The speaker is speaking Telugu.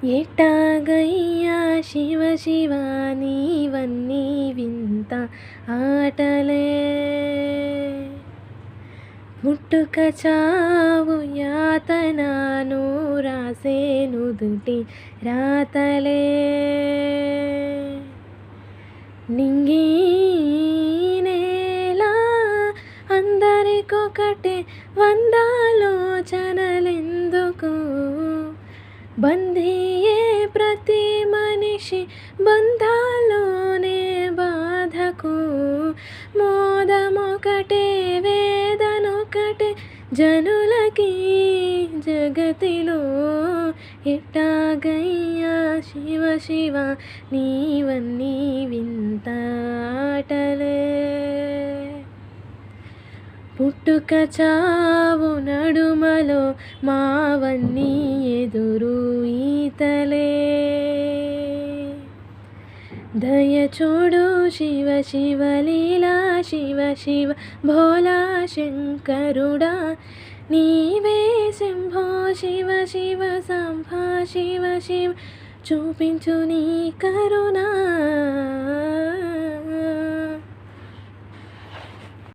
ఎట్టాగయ్యా శివ శివ నీవన్నీ వింత ఆటలే. పుట్టుక చావు యాతనను రాసే నుదుటి రాతలే. నింగి నేల అందరికొకటే వందాలోచనలెందుకు. బందీయే ప్రతి మనిషి బంధాల్లోనే బాధకు. మోదమొకటే వేదనొకటే జనులకి జగతిలో. ఎట్టాగయ్యా శివ శివ నీవన్నీ వింత ఆటలే. పుట్టుక చావు నడుమలో మావన్నీ ఎదురు ఈతలే. దయచూడు శివ శివ లీలా శివ శివ భోలా శంకరుడా. నీవే శంభో శివ శివ సంభా శివ శివ చూపించు నీ కరుణా.